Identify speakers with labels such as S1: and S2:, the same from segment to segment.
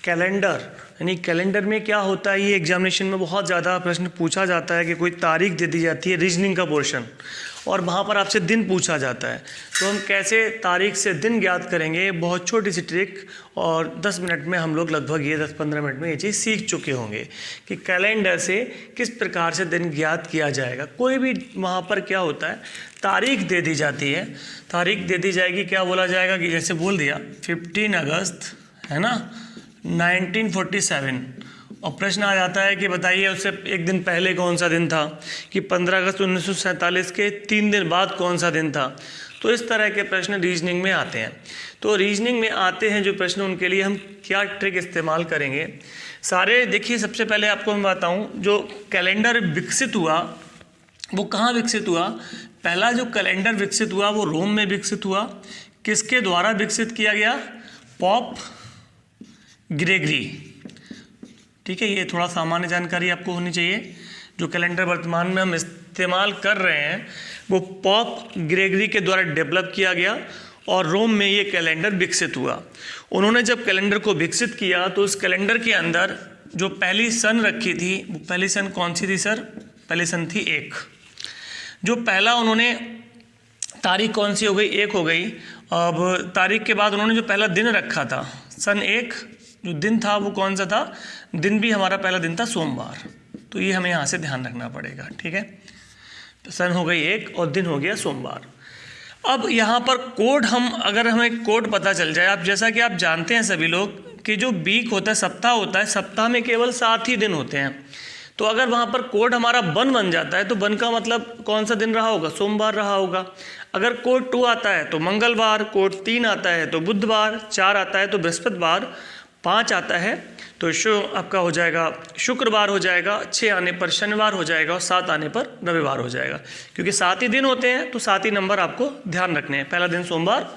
S1: Calendar, यानी calendar में क्या होता है, ये एग्जामिनेशन में बहुत ज़्यादा प्रश्न पूछा जाता है कि कोई तारीख दे दी जाती है रीजनिंग का पोर्शन और वहाँ पर आपसे दिन पूछा जाता है, तो हम कैसे तारीख से दिन ज्ञात करेंगे, बहुत छोटी सी ट्रिक और 10 मिनट में हम लोग लगभग ये 10-15 मिनट में ये चीज़ सीख चुके होंगे कि कैलेंडर से किस प्रकार से दिन ज्ञात किया जाएगा। कोई भी वहाँ पर क्या होता है, तारीख दे दी जाती है, तारीख दे दी जाएगी, क्या बोला जाएगा कि जैसे बोल दिया 15 अगस्त है ना 1947, और प्रश्न आ जाता है कि बताइए उससे एक दिन पहले कौन सा दिन था, कि 15 अगस्त 1947 के 3 दिन बाद कौन सा दिन था। तो इस तरह के प्रश्न रीजनिंग में आते हैं। तो रीजनिंग में आते हैं जो प्रश्न, उनके लिए हम क्या ट्रिक इस्तेमाल करेंगे सारे। देखिए सबसे पहले आपको मैं बताऊँ, जो कैलेंडर विकसित हुआ वो कहाँ विकसित हुआ। पहला जो कैलेंडर विकसित हुआ वो रोम में विकसित हुआ। किसके द्वारा विकसित किया गया, पॉप ग्रेगरी। ठीक है, ये थोड़ा सामान्य जानकारी आपको होनी चाहिए। जो कैलेंडर वर्तमान में हम इस्तेमाल कर रहे हैं वो पॉप ग्रेगरी के द्वारा डेवलप किया गया और रोम में ये कैलेंडर विकसित हुआ। उन्होंने जब कैलेंडर को विकसित किया तो उस कैलेंडर के अंदर जो पहली सन रखी थी, वो पहली सन कौन सी थी सर, पहली सन थी 1। जो पहला उन्होंने तारीख कौन सी हो गई, 1 हो गई। अब तारीख के बाद उन्होंने जो पहला दिन रखा था सन 1, जो दिन था वो कौन सा था, दिन भी हमारा पहला दिन था सोमवार। तो ये हमें यहाँ से ध्यान रखना पड़ेगा। ठीक है, तो सन हो गई 1 और दिन हो गया सोमवार। अब यहाँ पर कोड, हम अगर हमें कोड पता चल जाए, आप जैसा कि आप जानते हैं सभी लोग कि जो वीक होता है, सप्ताह होता है, सप्ताह में केवल 7 ही दिन होते हैं। तो अगर वहाँ पर कोड हमारा 1 बन जाता है तो 1 का मतलब कौन सा दिन रहा होगा, सोमवार रहा होगा। अगर कोड 2 आता है तो मंगलवार, कोड 3 आता है तो बुधवार, 4 आता है तो बृहस्पतिवार, 5 आता है तो आपका हो जाएगा शुक्रवार हो जाएगा, 6 आने पर शनिवार हो जाएगा और 7 आने पर रविवार हो जाएगा। क्योंकि 7 ही दिन होते हैं तो 7 ही नंबर आपको ध्यान रखने हैं। पहला दिन सोमवार,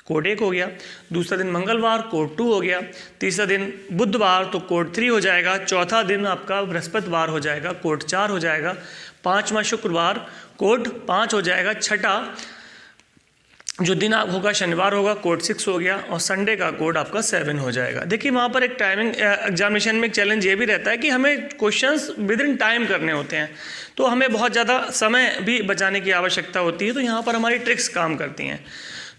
S1: कोड 1 हो गया। दूसरा दिन मंगलवार, कोड 2 हो गया। तीसरा दिन बुधवार तो कोड 3 हो जाएगा। चौथा दिन आपका बृहस्पतिवार हो जाएगा, कोड 4 हो जाएगा। 5वां शुक्रवार, कोड 5 हो जाएगा। छठा जो दिन आप होगा शनिवार होगा, कोड 6 हो गया और संडे का कोड आपका 7 हो जाएगा। देखिए वहाँ पर एक टाइमिंग एग्जामिनेशन में एक चैलेंज ये भी रहता है कि हमें क्वेश्चंस विद इन टाइम करने होते हैं, तो हमें बहुत ज़्यादा समय भी बचाने की आवश्यकता होती है। तो यहाँ पर हमारी ट्रिक्स काम करती हैं।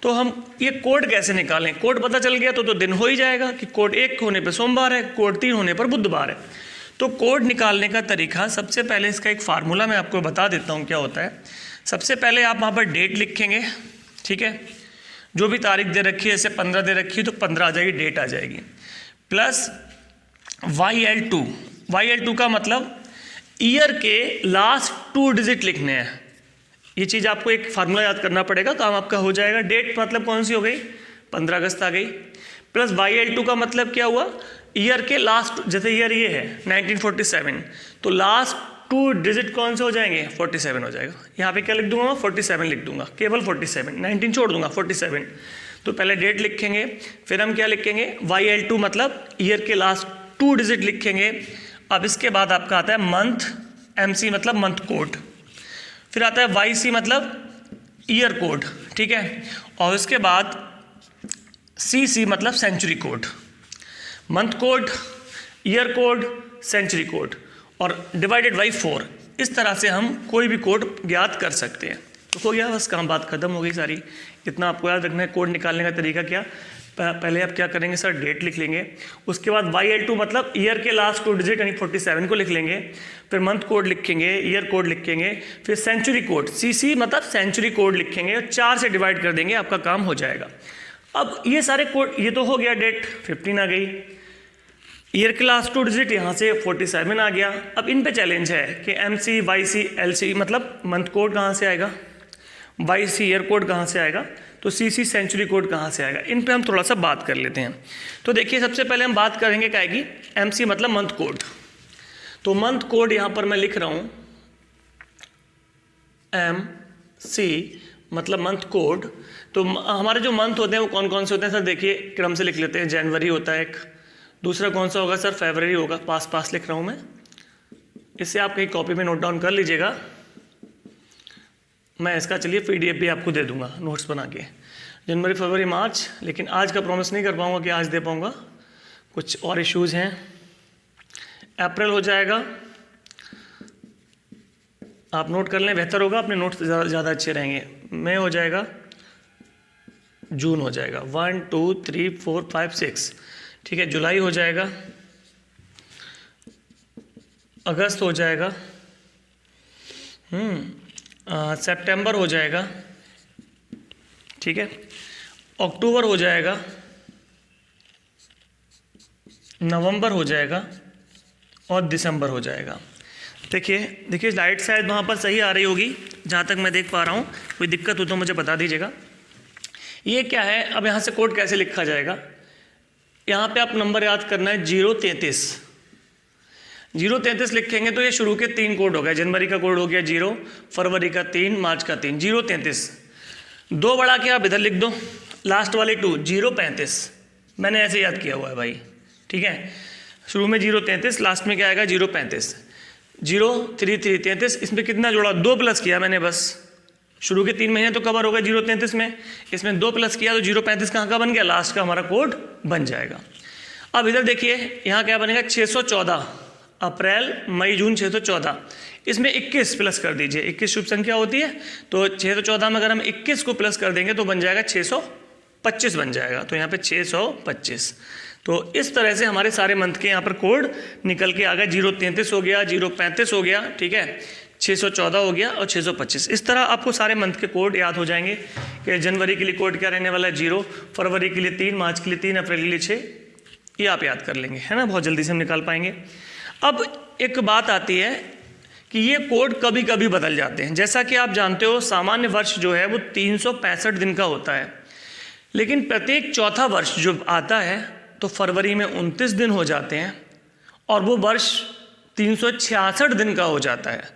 S1: तो हम ये कोड कैसे निकालें, कोड पता चल गया तो दिन हो ही जाएगा कि कोड 1 होने पर सोमवार है, कोड 3 होने पर बुधवार है। तो कोड निकालने का तरीका, सबसे पहले इसका एक फार्मूला मैं आपको बता देता हूँ क्या होता है। सबसे पहले आप वहाँ पर डेट लिखेंगे। ठीक है, जो भी तारीख दे रखी है, जैसे 15 दे रखी है तो 15 आ जाएगी, डेट आ जाएगी, प्लस YL2। YL2 का मतलब ईयर के लास्ट 2 डिजिट लिखने हैं। ये चीज़ आपको एक फार्मूला याद करना पड़ेगा, काम आपका हो जाएगा। डेट मतलब कौन सी हो गई, 15 अगस्त आ गई, प्लस YL2 का मतलब क्या हुआ, ईयर के लास्ट, जैसे ईयर ये है 1947 तो लास्ट 2 डिजिट कौन से हो जाएंगे, 47 हो जाएगा। यहाँ पे क्या लिख दूंगा, 47 लिख दूंगा, केवल 47, 19 छोड़ दूंगा, 47। तो पहले डेट लिखेंगे, फिर हम क्या लिखेंगे, YL2 मतलब ईयर के लास्ट 2 डिजिट लिखेंगे। अब इसके बाद आपका आता है मंथ, MC मतलब मंथ कोड, फिर आता है YC मतलब ईयर कोड। ठीक है, और इसके बाद CC मतलब century code. Month code, year code, century code और डिवाइडेड बाई 4। इस तरह से हम कोई भी कोड ज्ञात कर सकते हैं। तो हो गया, बस काम, बात खत्म हो गई सारी। इतना आपको याद रखना है। कोड निकालने का तरीका क्या, पहले आप क्या करेंगे सर, डेट लिख लेंगे। उसके बाद YL2 मतलब ईयर के लास्ट 2 डिजिट यानी 47 को लिख लेंगे। फिर मंथ कोड लिखेंगे, ईयर कोड लिखेंगे, फिर सेंचुरी कोड CC मतलब सेंचुरी कोड लिखेंगे और 4 से डिवाइड कर देंगे, आपका काम हो जाएगा। अब ये सारे कोड, ये तो हो गया, डेट 15 आ गई, ईयर के लास्ट 2 डिजिट यहाँ से 47 आ गया। अब इन पे चैलेंज है कि MC, YC, LC मतलब मंथ कोड कहाँ से आएगा, YC ईयर कोड कहाँ से आएगा, तो CC सेंचुरी कोड कहाँ से आएगा। इन पे हम थोड़ा सा बात कर लेते हैं। तो देखिए सबसे पहले हम बात करेंगे क्या आएगी, MC मतलब मंथ कोड। तो मंथ कोड यहाँ पर मैं लिख रहा हूँ MC मतलब मंथ कोड। तो हमारे जो मंथ होते हैं वो कौन कौन से होते हैं सर, देखिए क्रम से लिख लेते हैं। जनवरी होता है एक, दूसरा कौन सा होगा सर, फरवरी होगा, पास लिख रहा हूँ मैं। इससे आप कहीं कॉपी में नोट डाउन कर लीजिएगा। मैं इसका चलिए PDF भी आपको दे दूंगा नोट्स बना के। जनवरी, फरवरी, मार्च। लेकिन आज का प्रॉमिस नहीं कर पाऊंगा कि आज दे पाऊंगा, कुछ और इश्यूज हैं। अप्रैल हो जाएगा, आप नोट कर लें, बेहतर होगा, अपने नोट्स ज़्यादा अच्छे रहेंगे। मई हो जाएगा, जून हो जाएगा, 1 2 3 4 5 6, ठीक है। जुलाई हो जाएगा, अगस्त हो जाएगा, सितंबर हो जाएगा, ठीक है। अक्टूबर हो जाएगा, नवंबर हो जाएगा और दिसंबर हो जाएगा। देखिए लाइट शायद वहाँ पर सही आ रही होगी, जहाँ तक मैं देख पा रहा हूँ। कोई दिक्कत हो तो मुझे बता दीजिएगा। ये क्या है, अब यहाँ से कोड कैसे लिखा जाएगा। यहाँ पे आप नंबर याद करना है 033। 033 लिखेंगे तो ये शुरू के 3 कोड हो गए। जनवरी का कोड हो गया 0, फरवरी का 3, मार्च का 3, 033। 2 बढ़ा के आप इधर लिख दो, लास्ट वाले 2, 035। मैंने ऐसे याद किया हुआ है भाई, ठीक है। शुरू में 033, लास्ट में क्या आएगा 035। 033 33, इसमें कितना जोड़ा, 2 प्लस किया मैंने बस। शुरू के 3 महीने तो कवर हो गए 033 में, इसमें 2 प्लस किया तो 035 कहाँ का बन गया, लास्ट का हमारा कोड बन जाएगा। अब इधर देखिए यहाँ क्या बनेगा, 614। अप्रैल मई जून 614, इसमें 21 प्लस कर दीजिए। 21 शुभ संख्या होती है, तो 614 में अगर हम 21 को प्लस कर देंगे तो बन जाएगा 625 बन जाएगा। तो यहाँ पे 625। तो इस तरह से हमारे सारे मंथ के यहाँ पर कोड निकल के आ गए। 033 हो गया, 035 हो गया, ठीक है, 614 हो गया और 625। इस तरह आपको सारे मंथ के कोड याद हो जाएंगे कि जनवरी के लिए कोड क्या रहने वाला है 0, फरवरी के लिए 3, मार्च के लिए 3, अप्रैल के लिए 6। ये आप याद कर लेंगे, है ना, बहुत जल्दी से हम निकाल पाएंगे। अब एक बात आती है कि ये कोड कभी कभी बदल जाते हैं। जैसा कि आप जानते हो सामान्य वर्ष जो है वो 365 दिन का होता है, लेकिन प्रत्येक चौथा वर्ष जो आता है तो फरवरी में 29 दिन हो जाते हैं और वो वर्ष 366 दिन का हो जाता है।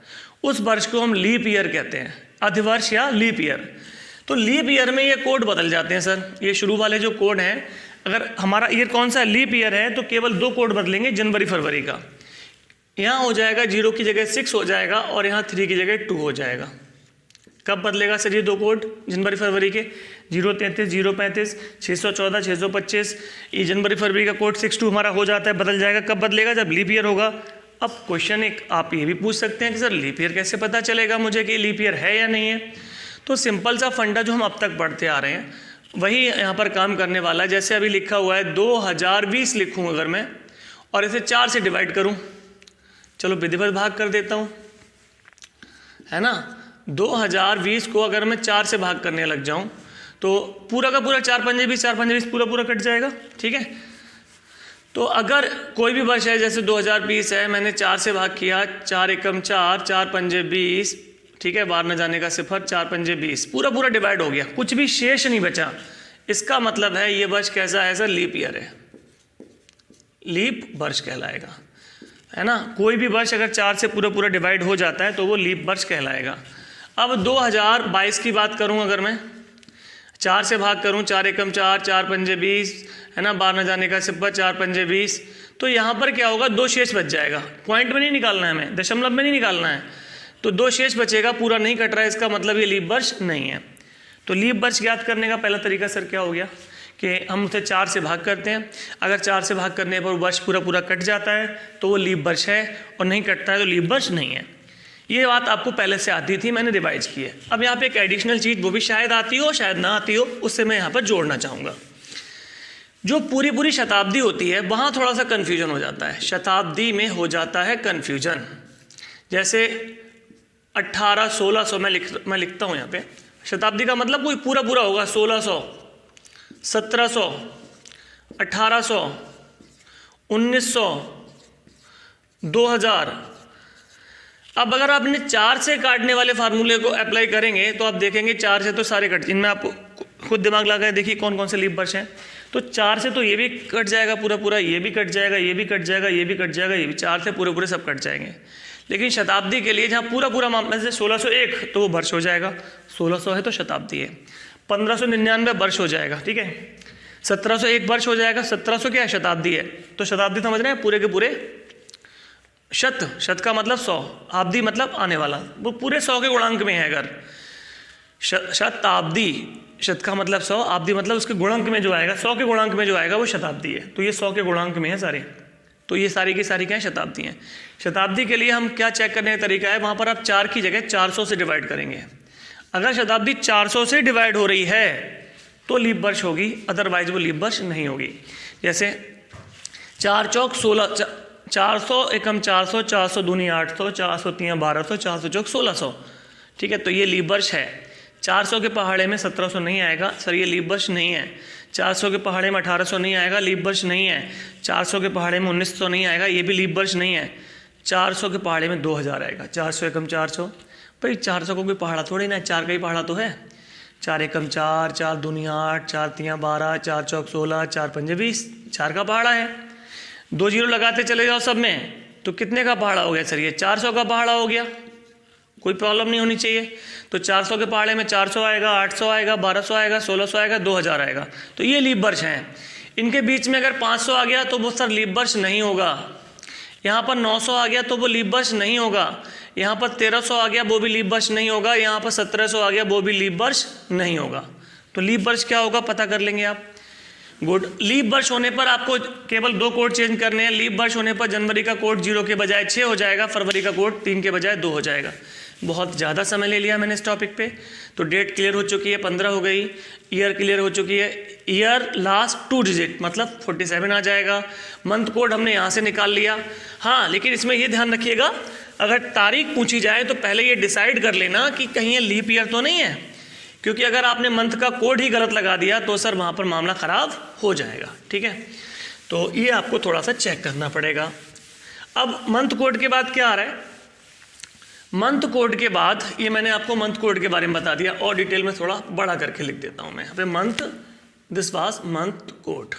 S1: उस वर्ष को हम लीप ईयर कहते हैं, अधिवर्ष या लीप ईयर। तो लीप ईयर में ये कोड बदल जाते हैं सर। ये शुरू वाले जो कोड हैं, अगर हमारा ईयर कौन सा लीप ईयर है तो केवल 2 कोड बदलेंगे जनवरी फरवरी का। यहाँ हो जाएगा 0 की जगह 6 हो जाएगा और यहाँ 3 की जगह 2 हो जाएगा। कब बदलेगा सर ये 2 कोड जनवरी फरवरी के, 033 035, 614 625। ये जनवरी फरवरी का कोड 62 हमारा हो जाता है, बदल जाएगा। कब बदलेगा, जब लीप ईयर होगा। अब क्वेश्चन एक आप ये भी पूछ सकते हैं कि सर लीप ईयर कैसे पता चलेगा मुझे कि लीप ईयर है या नहीं है। तो सिंपल सा फंडा जो हम अब तक पढ़ते आ रहे हैं वही यहाँ पर काम करने वाला है। जैसे अभी लिखा हुआ है 2020 लिखूँ अगर मैं और इसे 4 से डिवाइड करूँ, चलो विधिवत भाग कर देता हूँ, है ना। 2020 को अगर मैं 4 से भाग करने लग जाऊँ तो पूरा का पूरा 4 पंजे 20, 4 पंजे 20 पूरा पूरा कट जाएगा, ठीक है। तो अगर कोई भी वर्ष है, जैसे 2020 है, मैंने 4 से भाग किया, 4 एकम 4, 4 पंजे 20, ठीक है, बाहर न जाने का 0, 4 पंजे 20, पूरा पूरा डिवाइड हो गया, कुछ भी शेष नहीं बचा। इसका मतलब है ये वर्ष कैसा है सर, लीप ईयर है, लीप वर्ष कहलाएगा, है ना। कोई भी वर्ष अगर 4 से पूरा पूरा डिवाइड हो जाता है तो वो लीप वर्ष कहलाएगा। अब 2022 की बात करूं, अगर मैं 4 से भाग करूं, 4 एकम 4, 4 पंजे 20, है ना, बाहर न जाने का 0, 4 पंजे 20, तो यहाँ पर क्या होगा, 2 शेष बच जाएगा। पॉइंट में नहीं निकालना है, हमें दशमलव में नहीं निकालना है, तो 2 शेष बचेगा, पूरा नहीं कट रहा है, इसका मतलब ये लीप वर्ष नहीं है। तो लीप वर्ष ज्ञात करने का पहला तरीका सर क्या हो गया कि हम उसे 4 से भाग करते हैं। अगर 4 से भाग करने पर वर्ष पूरा पूरा कट जाता है तो वो लीप वर्ष है, और नहीं कटता है तो लीप वर्ष नहीं है। ये बात आपको पहले से आती थी, मैंने रिवाइज की है। अब यहाँ पे एक एडिशनल चीज़, वो भी शायद आती हो शायद ना आती हो, उससे मैं यहाँ पर जोड़ना चाहूँगा। जो पूरी पूरी शताब्दी होती है वहाँ थोड़ा सा कन्फ्यूजन हो जाता है, शताब्दी में हो जाता है कन्फ्यूजन। जैसे 1800 1600 मैं लिखता हूँ यहाँ पे, शताब्दी का मतलब कोई पूरा पूरा होगा, 1600 1700 1800 1900 2000। अब अगर आपने 4 से काटने वाले फार्मूले को अप्लाई करेंगे तो आप देखेंगे 4 से तो सारे कट, इनमें आप खुद दिमाग लगाए देखिए कौन कौन से लीप वर्ष हैं। तो 4 से तो ये भी कट जाएगा पूरा पूरा, ये भी कट जाएगा, ये भी कट जाएगा, ये भी कट जाएगा, ये भी, 4 से पूरे पूरे सब कट जाएंगे। लेकिन शताब्दी के लिए जहाँ पूरा पूरा मामला, जैसे 1601 तो वो वर्ष हो जाएगा, 1600 है तो शताब्दी है। 1599 वर्ष हो जाएगा, ठीक है। 1701 वर्ष हो जाएगा, 1700 क्या है, शताब्दी है। तो शताब्दी समझ रहे हैं, पूरे के पूरे शत का मतलब 100, आब्दी मतलब आने वाला, वो पूरे 100 के गुणांक में है। अगर शताब्दी शत का मतलब 100, आब्दी मतलब उसके गुणांक में जो आएगा, 100 के गुणांक में जो आएगा वो शताब्दी है। तो ये 100 के गुणांक में है सारे, तो ये सारी की सारी क्या है, शताब्दी हैं। शताब्दी के लिए हम क्या चेक करने का तरीका है, वहाँ पर आप 4 की जगह 400 से डिवाइड करेंगे। अगर शताब्दी 400 से डिवाइड हो रही है तो लीप वर्ष होगी, अदरवाइज वो लीप वर्ष नहीं होगी। जैसे 4 चौक 16, 400 एकम 400, 400 दूनी 800, 400 तीन 1200, 400 चौक 1600, ठीक है। तो ये लीप वर्ष है। 400 के पहाड़े में 1700 नहीं आएगा, सर ये लीप वर्ष नहीं है। 400 के पहाड़े में 1800 नहीं आएगा, लीप वर्ष नहीं है। 400 के पहाड़े में 1900 नहीं आएगा, ये भी लीप वर्ष नहीं है। 400 के पहाड़े में 2000 आएगा। 400 एकम 400, भाई 400 को कोई पहाड़ा थोड़ी ना है, 4 का ही पहाड़ा तो है। 4 एकम 4, 4 दूनी 8, 4 तीन 12, 4 चौक 16, 4 पंजे 20, 4 का पहाड़ा है। 2 जीरो लगाते चले जाओ सब में, तो कितने का पहाड़ा हो गया सर, ये 400 का पहाड़ा हो गया, कोई प्रॉब्लम नहीं होनी चाहिए। तो 400 के पहाड़े में 400 आएगा, 800 आएगा, 1200 आएगा, 1600 आएगा, 2000 आएगा। तो ये लीप वर्ष हैं। इनके बीच में अगर 500 आ गया तो वो सर लीप वर्ष नहीं होगा। यहाँ पर 900 आ गया तो वो लीप वर्ष नहीं होगा। यहाँ पर 1300 आ गया वो भी लीप वर्ष नहीं होगा। यहाँ पर 1700 आ गया वो भी लीप वर्ष नहीं होगा। तो लीप वर्ष क्या होगा पता कर लेंगे आप। गुड। लीप वर्ष होने पर आपको केवल 2 कोड चेंज करने हैं। लीप वर्ष होने पर जनवरी का कोड 0 के बजाय 6 हो जाएगा, फरवरी का कोड 3 के बजाय 2 हो जाएगा। बहुत ज़्यादा समय ले लिया मैंने इस टॉपिक पे। तो डेट क्लियर हो चुकी है, 15 हो गई। ईयर क्लियर हो चुकी है। ईयर लास्ट 2 डिजिट मतलब 47 आ जाएगा। मंथ कोड हमने यहाँ से निकाल लिया। हाँ, लेकिन इसमें ये ध्यान रखिएगा, अगर तारीख पूछी जाए तो पहले ये डिसाइड कर लेना कि कहीं ये लीप ईयर तो नहीं है, क्योंकि अगर आपने मंथ का कोड ही गलत लगा दिया तो सर वहाँ पर मामला ख़राब हो जाएगा। ठीक है, तो ये आपको थोड़ा सा चेक करना पड़ेगा। अब मंथ कोड के बाद क्या आ रहा है, मंथ कोड के बाद ये मैंने आपको मंथ कोड के बारे में बता दिया और डिटेल में थोड़ा बड़ा करके लिख देता हूँ मैं यहाँ पे। Month, this was month code.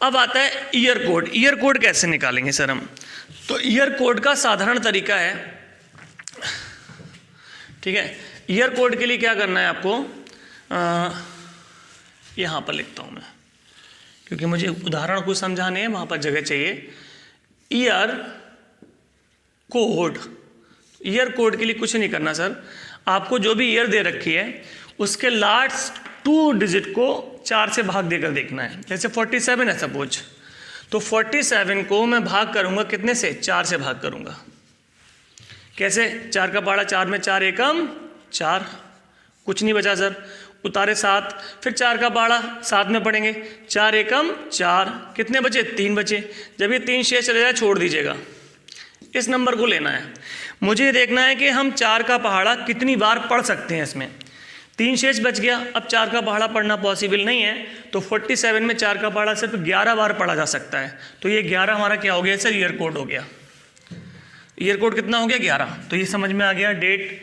S1: अब आता है ईयर कोड। ईयर कोड कैसे निकालेंगे सर हम? तो ईयर कोड का साधारण तरीका है, ठीक है। ईयर कोड के लिए क्या करना है आपको, यहाँ पर लिखता हूँ मैं क्योंकि मुझे उदाहरण कुछ समझाने हैं, वहाँ पर जगह चाहिए। ईयर कोड, ईयर कोड के लिए कुछ नहीं करना सर, आपको जो भी ईयर दे रखी है उसके लास्ट 2 डिजिट को 4 से भाग देकर देखना है। जैसे 47 है सपोज, तो 47 को मैं भाग करूंगा कितने से, 4 से भाग करूंगा। कैसे? 4 का पहाड़ा 4 में 4 एकम 4, कुछ नहीं बचा सर, उतारे 7, फिर 4 का पहाड़ा 7 में पढ़ेंगे, 4 एकम 4, कितने बचे, 3 बचे। जब ये 3 शेष चले जाए छोड़ दीजिएगा, इस नंबर को लेना है। मुझे देखना है कि हम 4 का पहाड़ा कितनी बार पढ़ सकते हैं। इसमें 3 शेष बच गया, अब 4 का पहाड़ा पढ़ना पॉसिबल नहीं है, तो 47 में 4 का पहाड़ा सिर्फ 11 बार पढ़ा जा सकता है। तो ये 11 हमारा क्या हो गया सर, ईयर कोड हो गया। ईयर कोड कितना हो गया, 11। तो ये समझ में आ गया, डेट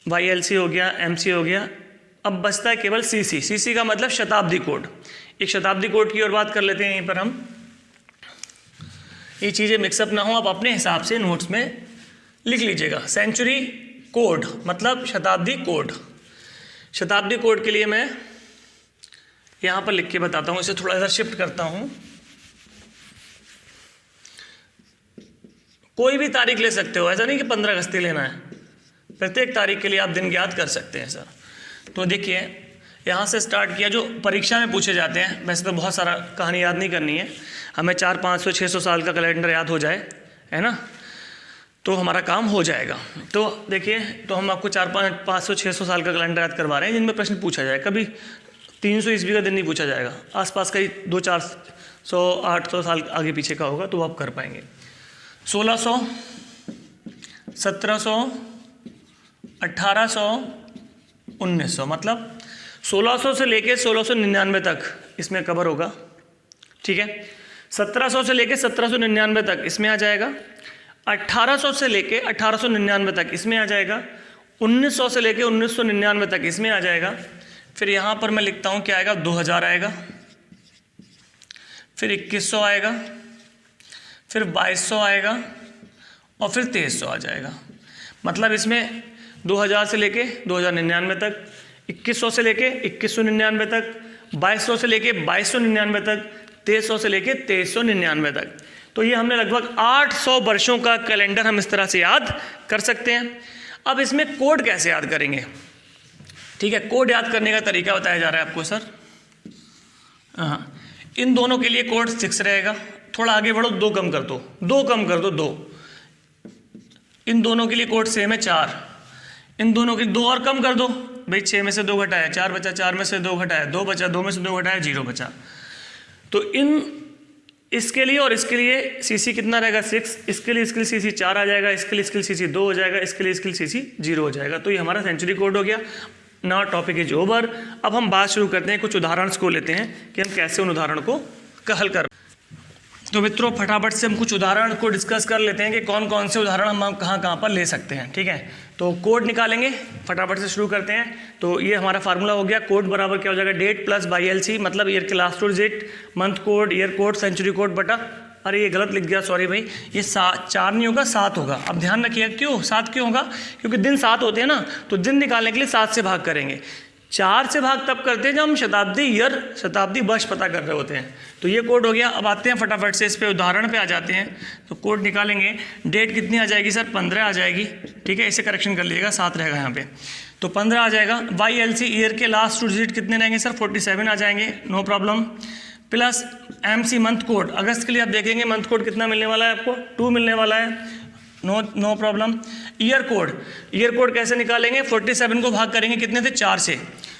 S1: YLC हो गया, MC हो गया। अब बचता है केवल CC। CC का मतलब शताब्दी कोड। एक शताब्दी कोड की और बात कर लेते हैं यहीं पर हम, ये चीज़ें मिक्सअप ना हो, आप अपने हिसाब से नोट्स में लिख लीजिएगा। सेंचुरी कोड मतलब शताब्दी कोड। शताब्दी कोड के लिए मैं यहाँ पर लिख के बताता हूँ, इसे थोड़ा सा शिफ्ट करता हूँ। कोई भी तारीख ले सकते हो, ऐसा नहीं कि 15 अगस्त लेना है, प्रत्येक तारीख के लिए आप दिन ज्ञात कर सकते हैं सर। तो देखिए यहाँ से स्टार्ट किया, जो परीक्षा में पूछे जाते हैं। वैसे तो बहुत सारा कहानी याद नहीं करनी है, हमें 400, 500, 600 साल का कैलेंडर याद हो जाए, है ना, तो हमारा काम हो जाएगा। तो देखिए, तो हम आपको 400, 500, 600 साल का कैलेंडर याद करवा रहे हैं जिनमें प्रश्न पूछा जाए। कभी 300 ईस्वी का दिन नहीं पूछा जाएगा, आसपास का ही 200-400, 800 साल आगे पीछे का होगा, तो वो आप कर पाएंगे। 1600, 1700, 1800, 1900, मतलब 1600 से लेके 1699 तक इसमें कवर होगा, ठीक है। 1700 से लेके 1799 तक इसमें आ जाएगा। 1800 से लेके 1899 तक इसमें आ जाएगा। 1900 से लेके 1999 तक इसमें आ जाएगा। फिर यहाँ पर मैं लिखता हूँ क्या आएगा, 2000 आएगा, फिर 2100 आएगा, फिर 2200 आएगा और फिर 2300 आ जाएगा। मतलब इसमें 2000 से लेके 2099 तक, 2100 से लेके 2199 तक, 2200 से लेके 2299 तक, 2300 से लेके 2399 तक। तो ये हमने लगभग 800 वर्षों का कैलेंडर हम इस तरह से याद कर सकते हैं। अब इसमें कोड कैसे याद करेंगे, ठीक है, कोड याद करने का तरीका बताया जा रहा है आपको सर। हाँ, इन दोनों के लिए कोड 6 रहेगा। थोड़ा आगे बढ़ो, 2 कम कर दो, 2 कम कर दो, 2। इन दोनों के लिए कोड सेम है 4। इन दोनों के 2 और कम कर दो भाई, 6 में से 2 घटाया 4 बचा, 4 में से 2 घटाया 2 बचा, 2 में से 2 घटाया 0 बचा। तो इसके लिए और इसके लिए सीसी कितना रहेगा 6, इसके लिए सीसी 4 आ जाएगा, इसके लिए सीसी 2 हो जाएगा, इसके लिए सीसी 0 हो जाएगा। तो ये हमारा सेंचुरी कोड हो गया। Now topic is over. अब हम बात शुरू करते हैं, कुछ उदाहरण को लेते हैं कि हम कैसे उन उदाहरण को हल कर। तो मित्रों फटाफट से हम कुछ उदाहरण को डिस्कस कर लेते हैं कि कौन कौन से उदाहरण हम कहाँ पर ले सकते हैं। ठीक है, तो कोड निकालेंगे, फटाफट से शुरू करते हैं। तो ये हमारा फार्मूला हो गया, कोड बराबर क्या हो जाएगा, date plus by L C, मतलब ईयर के last 2 digits, month code, year code, century code बटा, अरे ये गलत लिख गया, सॉरी भाई, ये 4 नहीं होगा 7 होगा। अब ध्यान रखिएगा, क्यों 7 क्यों होगा, क्योंकि दिन 7 होते हैं ना, तो दिन निकालने के लिए 7 से भाग करेंगे। 4 से भाग तब करते हैं जब हम शताब्दी वर्ष पता कर रहे होते हैं। तो ये कोड हो गया। अब आते हैं फटाफट से इस पे उदाहरण पे आ जाते हैं। तो कोड निकालेंगे, डेट कितनी आ जाएगी सर, 15 आ जाएगी। ठीक है, इसे करेक्शन कर लीजिएगा, 7 रहेगा यहाँ पे, तो 15 आ जाएगा। वाई एल सी, ईयर के लास्ट 2 डिजिट कितने रहेंगे सर, 47 आ जाएंगे, no problem. Plus M C month code, अगस्त के लिए आप देखेंगे मंथ कोड कितना मिलने वाला है आपको, 2 मिलने वाला है, नो प्रॉब्लम। ईयर कोड कैसे निकालेंगे, 47 को भाग करेंगे कितने से, 4 से।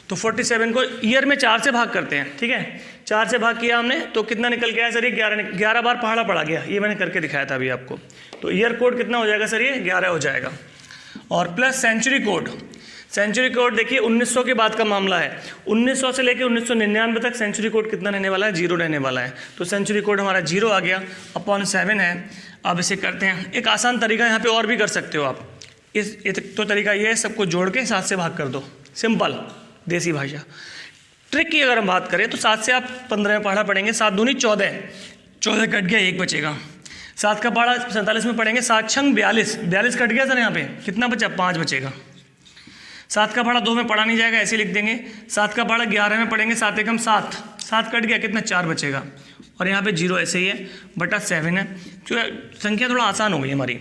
S1: तो 47 को ईयर में 4 से भाग करते हैं। ठीक है, 4 से भाग किया हमने तो कितना निकल गया है सर, ये 11 बार पहाड़ा पड़ा गया, ये मैंने करके दिखाया था अभी आपको। तो ईयर कोड कितना हो जाएगा सर, ये 11 हो जाएगा। और प्लस सेंचुरी कोड देखिए 1900 के बाद का मामला है, 1900 से लेकर 1999 तक सेंचुरी कोड कितना रहने वाला है, 0 रहने वाला है। तो सेंचुरी कोड हमारा 0 आ गया, अपॉन 7 है। अब इसे करते हैं, एक आसान तरीका यहाँ पे और भी कर सकते हो आप। तो तरीका ये है, सबको जोड़ के 7 से भाग कर दो, सिंपल देसी भाषा। ट्रिक की अगर हम बात करें तो 7 से आप 15 में पढ़ा पढ़ेंगे, 7 दूनी 14, 14 कट गया 1 बचेगा। 7 का पढ़ा 47 में पढ़ेंगे, 7 छंग 42, 42 कट गया सर, यहाँ पे कितना बचा, 5 बचेगा। 7 का पढ़ा 2 में पढ़ा नहीं जाएगा, ऐसे लिख देंगे। 7 का पढ़ा 11 में पढ़ेंगे, 7 एकम 7, 7 कट गया कितना, 4 बचेगा। और यहाँ पे 0 ऐसे ही है, बटा 7 है। जो संख्या थोड़ा आसान हो गई हमारी,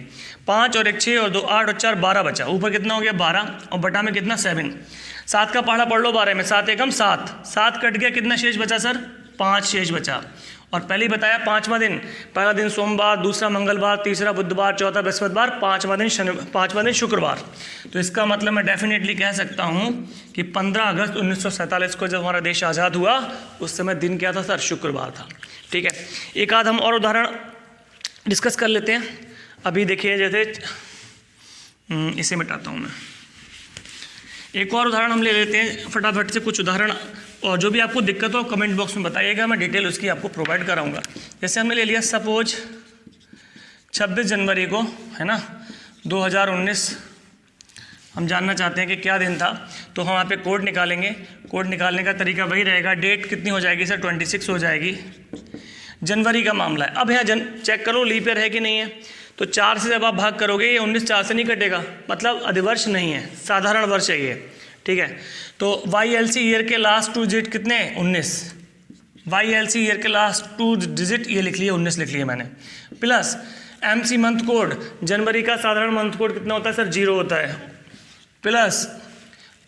S1: 5 और 1 6 और 2 8 और 4 12 बचा, ऊपर कितना हो गया 12, और बटा में कितना 7। 7 का पढ़ा पढ़ लो 12 में, 7 एकम 7, 7 कट गया कितना शेष बचा सर, 5 शेष बचा। और पहले ही बताया 5वां दिन, पहला दिन सोमवार, दूसरा मंगलवार, तीसरा बुधवार, चौथा बृहस्पतिवार, 5वां दिन शुक्रवार। तो इसका मतलब मैं डेफिनेटली कह सकता हूँ कि 15 अगस्त 1947 को जब हमारा देश आज़ाद हुआ, उस समय दिन क्या था सर, शुक्रवार था। ठीक है, एक आध हम और उदाहरण डिस्कस कर लेते हैं। अभी देखिए जैसे इसे मिटाता हूँ मैं, एक और उदाहरण हम ले लेते हैं फटाफट से, कुछ उदाहरण, और जो भी आपको दिक्कत हो कमेंट बॉक्स में बताइएगा, मैं डिटेल उसकी आपको प्रोवाइड कराऊंगा। जैसे हमने ले लिया सपोज 26 जनवरी को, है ना, 2019, हम जानना चाहते हैं कि क्या दिन था। तो हम यहाँ पे कोड निकालेंगे। कोड निकालने का तरीका वही रहेगा, डेट कितनी हो जाएगी सर, 26 हो जाएगी। जनवरी का मामला है। अब यहाँ चेक करो लीप ईयर है कि नहीं है। तो 4 से जब आप भाग करोगे, ये 19 4 से नहीं कटेगा, मतलब अधिवर्ष नहीं है, साधारण वर्ष है ये। ठीक है, तो वाई एल सी ईयर के लास्ट 2 डिजिट कितने, 19। वाई एल सी ईयर के लास्ट 2 डिजिट ये लिख लिए, 19 लिख लिए मैंने। Plus M C month code, जनवरी का साधारण मंथ कोड कितना होता है सर, 0 होता है। प्लस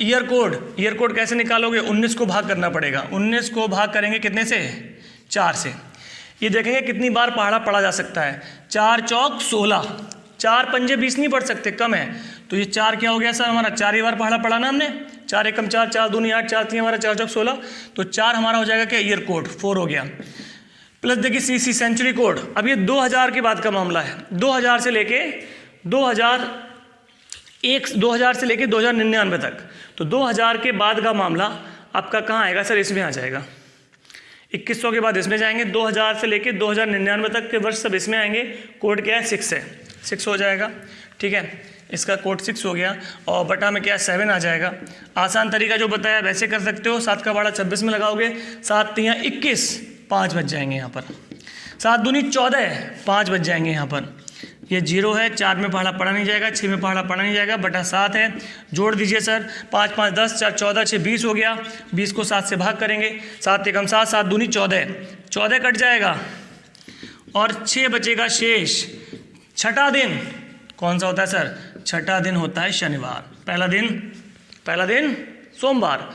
S1: ईयर कोड कैसे निकालोगे, 19 को भाग करना पड़ेगा। 19 को भाग करेंगे कितने से, 4 से। ये देखेंगे कितनी बार पहाड़ा पढ़ा जा सकता है, 4 चौक 16, 4 पंजे 20 नहीं पढ़ सकते, कम है। तो ये 4 क्या हो गया सर हमारा, 4 ही बार पहाड़ा पढ़ा ना हमने, 4 एकम 4, 4 दूनी 8, 4 3 हमारा 4 चौक 16। तो 4 हमारा हो जाएगा क्या, ईयर कोड 4 हो गया। प्लस देखिए सीसी सेंचुरी कोड, अब ये 2000 के बाद का मामला है, 2000 से लेके 2099 तक। तो 2000 के बाद का मामला आपका कहाँ आएगा सर, इसमें आ जाएगा। 2100 के बाद इसमें जाएंगे, 2000 से लेके 2099 तक के वर्ष सब इसमें आएंगे। कोड क्या है, 6 है, 6 हो जाएगा। ठीक है, इसका कोड 6 हो गया, और बटा में क्या है, 7 आ जाएगा। आसान तरीका जो बताया वैसे कर सकते हो। 7 का पहाड़ा 26 में लगाओगे, 7 3 21, 5 बच जाएंगे यहाँ पर। 7 दूनी 14, 5 बच जाएंगे यहाँ पर। ये 0 है, 4 में पहाड़ा पढ़ा नहीं जाएगा, 6 में पहाड़ा पढ़ा नहीं जाएगा, बटा 7 है। जोड़ दीजिए सर, 5 5 10, 4 14, 6 20 हो गया। 20 को 7 से भाग करेंगे, 7 एकम 7, 7 दूनी 14, 14 कट जाएगा, और 6 बचेगा शेष। छठा दिन कौन सा होता है सर, छठा दिन होता है शनिवार। पहला दिन सोमवार,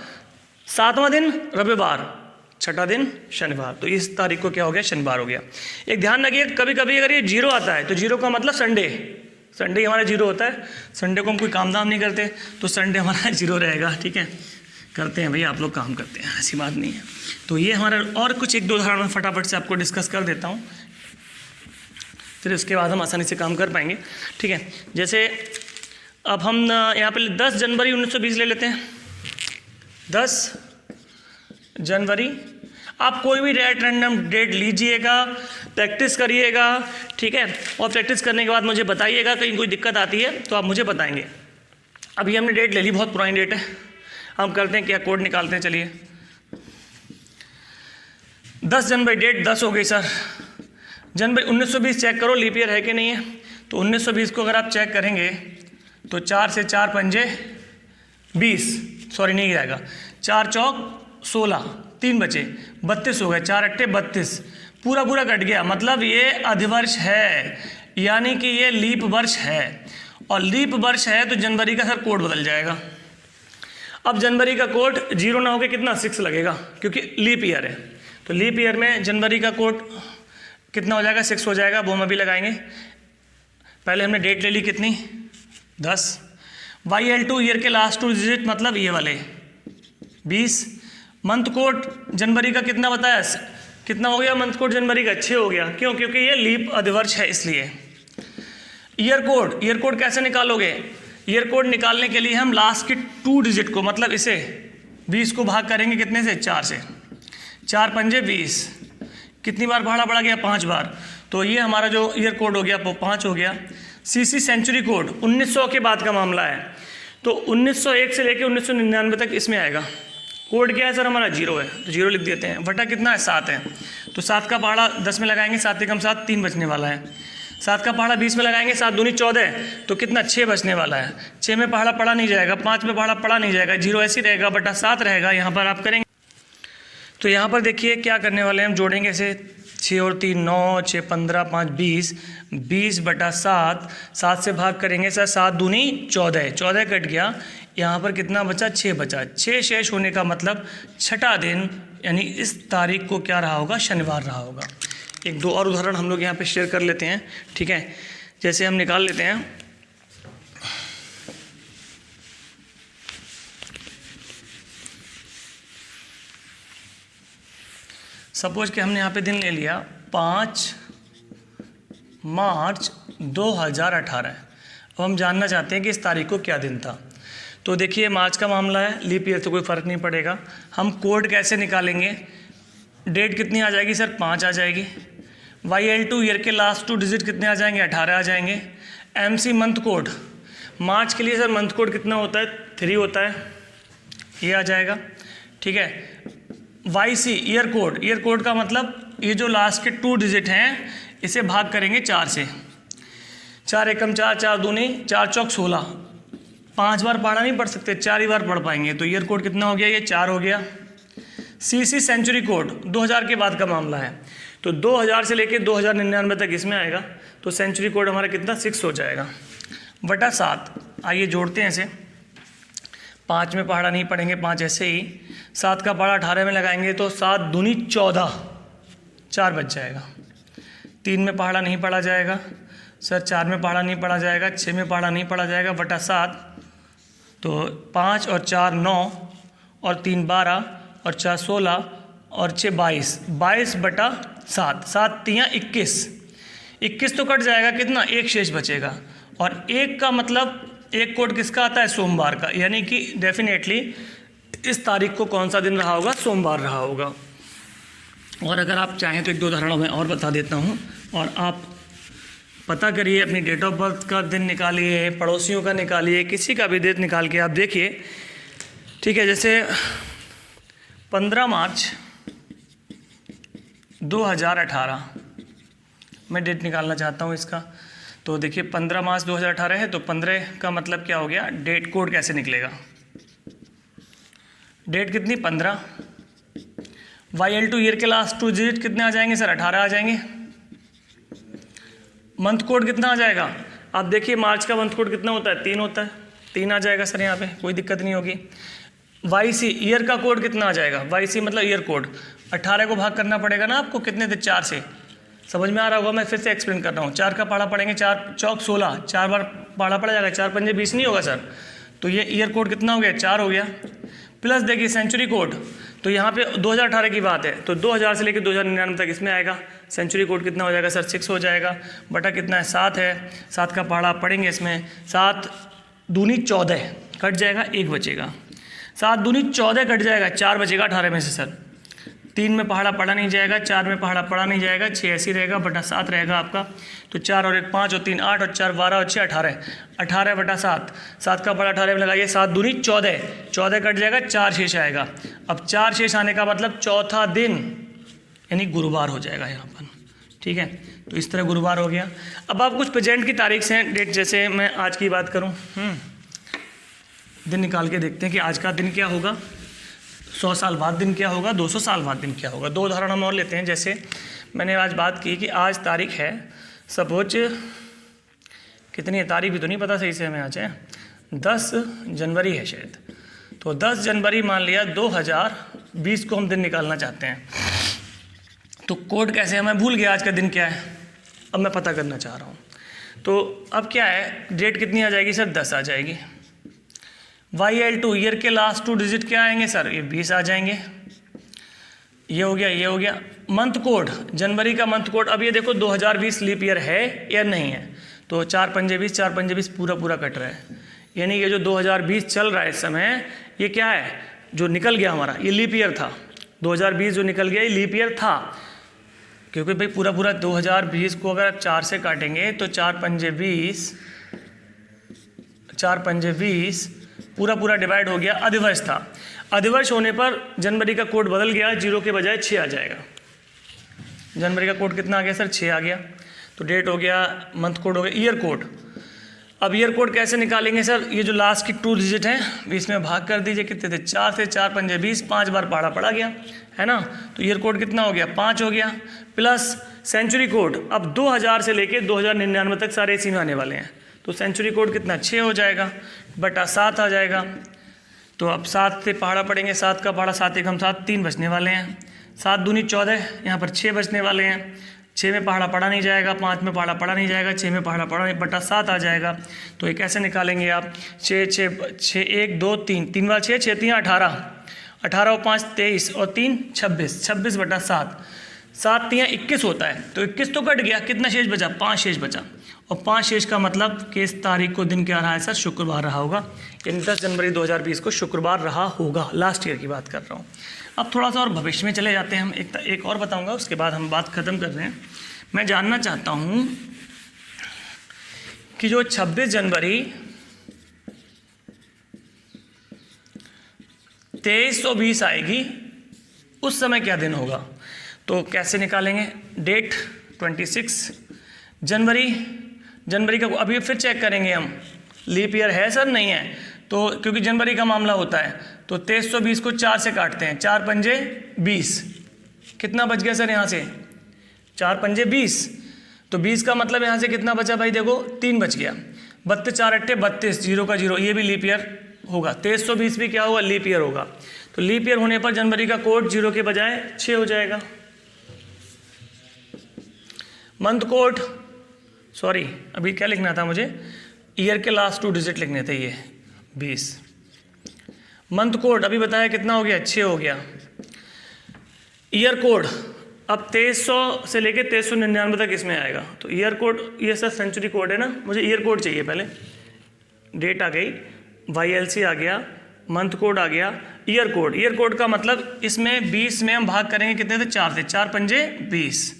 S1: 7वां दिन रविवार, 6ठा दिन शनिवार। तो इस तारीख को क्या हो गया, शनिवार हो गया। एक ध्यान रखिए, कभी कभी अगर ये जीरो आता है तो जीरो का मतलब संडे, संडे हमारा जीरो होता है। संडे को हम कोई काम धाम नहीं करते तो संडे हमारा जीरो रहेगा, ठीक है। करते हैं भैया, आप लोग काम करते हैं, ऐसी बात नहीं है। तो ये हमारा, और कुछ एक दो उदाहरण मैं फटाफट से आपको डिस्कस कर देता हूँ, फिर उसके बाद हम आसानी से काम कर पाएंगे, ठीक है। जैसे अब हम यहाँ पे 10 जनवरी 1920 ले लेते हैं। 10 जनवरी, आप कोई भी रैंडम डेट लीजिएगा, प्रैक्टिस करिएगा, ठीक है। और प्रैक्टिस करने के बाद मुझे बताइएगा, कहीं कोई दिक्कत आती है तो आप मुझे बताएंगे। अभी हमने डेट ले ली, बहुत पुरानी डेट है। हम करते हैं क्या, कोड निकालते हैं, चलिए। 10 जनवरी, डेट 10 हो गई सर। जनवरी 1920 चेक करो लीप ईयर है कि नहीं है। तो 1920 को अगर आप चेक करेंगे तो 4 से 4 पंजे 20, सॉरी नहीं जाएगा, 4 चौक 16, 3 बचे, 32 हो गए, 4 अट्ठे 32, पूरा पूरा कट गया। मतलब ये अधिवर्ष है, यानी कि ये लीप वर्ष है। और लीप वर्ष है तो जनवरी का सर कोड बदल जाएगा। अब जनवरी का कोड 0 ना होकर कितना 6 लगेगा, क्योंकि लीप ईयर है। तो लीप ईयर में जनवरी का कोड कितना हो जाएगा, 6 हो जाएगा। वो हम अभी लगाएंगे। पहले हमने डेट ले ली कितनी, 10। YL2 ईयर के लास्ट 2 डिजिट, मतलब ये वाले 20। मंथ कोड जनवरी का कितना बताया, कितना हो गया मंथ कोड जनवरी का, 6 हो गया। क्यों, क्योंकि ये लीप अधिवर्ष है इसलिए। ईयर कोड, ईयर कोड कैसे निकालोगे, ईयर कोड निकालने के लिए हम लास्ट के 2 डिजिट को, मतलब इसे 20 को भाग करेंगे कितने से, 4 से। 4 पंजे 20, कितनी बार भाड़ा बढ़ा गया, 5 बार। तो ये हमारा जो ईयर कोड हो गया वो 5 हो गया। CC सेंचुरी कोड 1900 के बाद का मामला है, तो 1901 से लेकर 1999 तक इसमें आएगा। कोड क्या है सर हमारा, 0 है, तो 0 लिख देते हैं। बटा कितना है, 7 है। तो 7 का पहाड़ा 10 में लगाएंगे, 7 एकम 7, 3 बचने वाला है। 7 का पहाड़ा 20 में लगाएंगे, 7 दूनी 14, तो कितना 6 बचने वाला है। 6 में पहाड़ा पड़ा नहीं जाएगा, 5 में पहाड़ा पड़ा नहीं जाएगा, 0 ऐसे ही रहेगा, बटा 7 रहेगा। यहाँ पर आप करेंगे तो यहाँ पर देखिए क्या करने वाले हैं, हम जोड़ेंगे इसे। 6 और 3 9, 6 15, 5 20, 20 बटा 7, 7 से भाग करेंगे सर, 7 दूनी 14, 14 कट गया। यहाँ पर कितना बचा, 6 बचा। 6 शेष होने का मतलब 6ठा दिन, यानी इस तारीख को क्या रहा होगा, शनिवार रहा होगा। एक दो और उदाहरण हम लोग यहाँ पे शेयर कर लेते हैं, ठीक है। जैसे हम निकाल लेते हैं, सपोज कि हमने यहाँ पे दिन ले लिया 5 मार्च 2018। अब हम जानना चाहते हैं कि इस तारीख को क्या दिन था। तो देखिए मार्च का मामला है, लीप ईयर तो कोई फ़र्क नहीं पड़ेगा। हम कोड कैसे निकालेंगे, डेट कितनी आ जाएगी सर, 5 आ जाएगी। YL2 ईयर के लास्ट 2 डिजिट कितने आ जाएंगे, 18 आ जाएंगे। MC मंथ कोड, मार्च के लिए सर मंथ कोड कितना होता है, 3 होता है, ये आ जाएगा, ठीक है। YC year code, year code का मतलब ये जो लास्ट के 2 डिजिट हैं इसे भाग करेंगे 4 से। 4 एकम 4, 4 दूनी 4 चौक 16, 5 बार पढ़ा नहीं पढ़ सकते, 4 ही बार पढ़ पाएंगे। तो ईयर कोड कितना हो गया, ये 4 हो गया। CC सेंचुरी कोड 2000 के बाद का मामला है, तो 2000 से लेके 2099 तक इसमें आएगा। तो सेंचुरी कोड हमारा कितना, 6 हो जाएगा, बटा 7। आइए जोड़ते हैं इसे। 5 में पहाड़ा नहीं पढ़ेंगे, 5 ऐसे ही। 7 का पहाड़ा 18 में लगाएंगे तो 7 दूनी 14, 4 बच जाएगा। 3 में पहाड़ा नहीं पढ़ा जाएगा सर, 4 में पहाड़ा नहीं पढ़ा जाएगा, 6 में पहाड़ा नहीं पढ़ा जाएगा, बटा 7। तो 5 और 4 9 और 3 12 और 4 16 और 6 22, 22 बटा 7, 7 3 21, 21 तो कट जाएगा, कितना, 1 शेष बचेगा। और 1 का मतलब, एक कोड किसका आता है, सोमवार का, यानी कि डेफिनेटली इस तारीख को कौन सा दिन रहा होगा, सोमवार रहा होगा। और अगर आप चाहें तो एक दो उदाहरण मैं और बता देता हूँ, और आप पता करिए, अपनी डेट ऑफ बर्थ का दिन निकालिए, पड़ोसियों का निकालिए, किसी का भी दिन निकाल के आप देखिए, ठीक है। जैसे 15 मार्च 2018 मैं डेट निकालना चाहता हूँ इसका। तो देखिए 15 मार्च 2018 है, तो 15 का मतलब क्या हो गया, डेट कोड कैसे निकलेगा, डेट कितनी, 15। YL2 ईयर के लास्ट 2 डिजिट कितने आ जाएंगे सर, 18 आ जाएंगे। मंथ कोड कितना आ जाएगा, आप देखिए मार्च का मंथ कोड कितना होता है, 3 होता है, 3 आ जाएगा सर, यहाँ पे कोई दिक्कत नहीं होगी। वाई सी ईयर का कोड कितना आ जाएगा, वाई सी मतलब ईयर कोड, 18 को भाग करना पड़ेगा ना आपको, कितने थे 4 से, समझ में आ रहा होगा, मैं फिर से एक्सप्लेन कर रहा हूँ। 4 का पढ़ा पढ़ेंगे, 4 चौक 16, 4 बार पढ़ा पड़ जाएगा, 4 पंजे 20 नहीं होगा सर, तो ये ईयर कोड कितना हो गया 4 हो गया। प्लस देखिए सेंचुरी कोड, तो यहाँ पे 2018 की बात है, तो 2000 से लेकर 2099 तक इसमें आएगा, सेंचुरी कोड कितना हो जाएगा सर 6 हो जाएगा, बटा कितना है 7 है, 7 का पहाड़ा पढ़ेंगे इसमें, 7 दूनी 14 कट जाएगा, 1 बचेगा, 7 दूनी 14 कट जाएगा, 4 बचेगा 18 में से सर, 3 में पहाड़ा पढ़ा नहीं जाएगा, 4 में पहाड़ा पढ़ा नहीं जाएगा, 6 ऐसी रहेगा, बटा 7 रहेगा आपका, तो 4 और 1 5 और 3 8 और 4 12 और 6 18, 18 बटा 7, 7 का पढ़ा 18 में लगाइए, 7 दूनी 14, 14 कट जाएगा, 4 शेष आएगा। अब 4 शेष आने का मतलब चौथा दिन यानी गुरुवार हो जाएगा यहाँ पर, ठीक है, तो इस तरह गुरुवार हो गया। अब आप कुछ प्रेजेंट की तारीख से डेट, जैसे मैं आज की बात करूँ, दिन निकाल के देखते हैं कि आज का दिन क्या होगा, 100 साल बाद दिन क्या होगा, 200 साल बाद दिन क्या होगा। 2 उदाहरण हम और लेते हैं, जैसे मैंने आज बात की कि आज तारीख है सपोज, कितनी है तारीख भी तो नहीं पता सही से हमें, आज है 10 जनवरी है शायद, तो 10 जनवरी मान लिया 2020 को हम दिन निकालना चाहते हैं, तो कोड कैसे है, मैं भूल गया आज का दिन क्या है, अब मैं पता करना चाह रहा हूँ, तो अब क्या है, डेट कितनी आ जाएगी सर 10 आ जाएगी। YL2 ईयर के लास्ट 2 डिजिट क्या आएंगे सर, ये 20 आ जाएंगे, ये हो गया, ये हो गया। मंथ कोड, जनवरी का मंथ कोड, अब ये देखो 2020 लीप ईयर है या नहीं है, तो 4 पंजे 20, 4 पंजे 20 पूरा पूरा कट रहा है, यानी ये जो 2020 चल रहा है इस समय, ये क्या है जो निकल गया हमारा, ये लीप ईयर था, 2020 जो निकल गया ये लीप ईयर था, क्योंकि भाई पूरा पूरा 2020 को अगर आप 4 से काटेंगे तो 4 पंजे 20, 4 पंजे 20 पूरा पूरा डिवाइड हो गया, अधिवर्ष था, अधिवर्ष होने पर जनवरी का कोड बदल गया, 0 के बजाय 6 आ जाएगा। जनवरी का कोड कितना आ गया सर 6 आ गया, तो डेट हो गया, मंथ कोड हो गया, ईयर कोड। अब ईयर कोड कैसे निकालेंगे सर, ये जो लास्ट की 2 डिजिट हैं इसमें भाग कर दीजिए, कितने थे 4 से, 4 पंजे 20, 5 बार पढ़ा पड़ा गया है ना, तो ईयर कोड कितना हो गया 5 हो गया, प्लस सेंचुरी कोड, अब 2000 से लेके 2099 तक सारे इसी में आने वाले हैं, तो सेंचुरी कोड कितना 6 हो जाएगा, बटा 7 आ जाएगा, तो अब 7 से पहाड़ा पड़ेंगे, 7 का पहाड़ा 7 एकम 7, 3 बचने वाले हैं, 7 दूनी 14, यहाँ पर 6 बचने वाले हैं, 6 में पहाड़ा पड़ा नहीं जाएगा, 5 में पहाड़ा पड़ा नहीं जाएगा, 6 में पहाड़ा पड़ा नहीं, बटा 7 आ जाएगा, तो ये कैसे निकालेंगे आप, 6 1 2 3, 3 बार 6, 6 3 18, 18 और 5 23 और 3 26, 26 बटा 7, 7 3 21 होता है, तो 21 तो कट गया, कितना शेष बचा 5 शेष बचा, और 5 शेष का मतलब कि इस तारीख को दिन क्या रहा है सर, शुक्रवार रहा होगा, यानी 10 जनवरी 2020 को शुक्रवार रहा होगा, लास्ट ईयर की बात कर रहा हूँ। अब थोड़ा सा और भविष्य में चले जाते हैं हम, एक और बताऊंगा, उसके बाद हम बात ख़त्म कर रहे हैं। मैं जानना चाहता हूँ कि जो 26 जनवरी 2320 आएगी उस समय क्या दिन होगा, तो कैसे निकालेंगे, डेट 26 जनवरी का अभी फिर चेक करेंगे हम, लीप ईयर है सर नहीं है, तो क्योंकि जनवरी का मामला होता है, तो 2320 को 4 से काटते हैं, 4 पंजे 20, कितना बच गया सर यहाँ से 4 पंजे 20, तो 20 का मतलब यहाँ से कितना बचा भाई, देखो 3 बच गया, 32 4 अट्ठे 32, 0 का 0, ये भी लीप ईयर होगा, 2320 भी क्या होगा लीप ईयर होगा, तो लीप ईयर होने पर जनवरी का कोड 0 के बजाय 6 हो जाएगा। मंथ कोड, सॉरी अभी क्या लिखना था मुझे, ईयर के लास्ट 2 डिजिट लिखने थे, ये 20, मंथ कोड अभी बताया कितना हो गया 6 हो गया। ईयर कोड अब 2300 से लेके 2399 तक इसमें आएगा, तो ईयर कोड, ये सर सेंचुरी कोड है ना, मुझे ईयर कोड चाहिए पहले, डेट आ गई, YLC आ गया, मंथ कोड आ गया, ईयर कोड का मतलब इसमें 20 में हम भाग करेंगे, कितने थे 4 थे, 4 पंजे 20,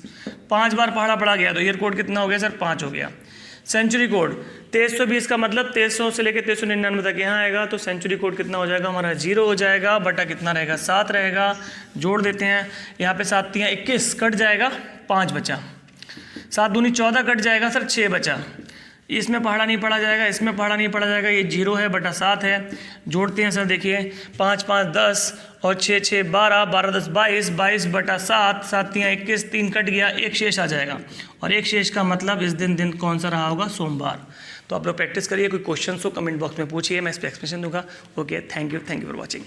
S1: 5 बार पहाड़ा पड़ा गया, तो ईयर कोड कितना हो गया सर 5 हो गया। सेंचुरी कोड 2320 का मतलब 2300 से लेकर 2399 तक यहाँ आएगा, तो सेंचुरी कोड कितना हो जाएगा हमारा 0 हो जाएगा, बटा कितना रहेगा 7 रहेगा, जोड़ देते हैं, यहाँ पे 7 3 21 कट जाएगा, 5 बचा, 7 दूनी 14 कट जाएगा सर, 6 बचा, इसमें पहाड़ा नहीं पड़ा जाएगा, इसमें पहाड़ा नहीं पड़ा जाएगा, ये 0 है बटा 7 है, जोड़ते हैं सर, देखिए 5 5 10 और 6 6 12, 12 10 22, 22 बटा 7, 7 3 21, 3 कट गया, 1 शेष आ जाएगा, और 1 शेष का मतलब इस दिन कौन सा रहा होगा, सोमवार। तो आप लोग प्रैक्टिस करिए, कोई क्वेश्चन हो कमेंट बॉक्स में पूछिए, मैं इस पर एक्सप्लेनेशन दूंगा। Okay, thank you for watching.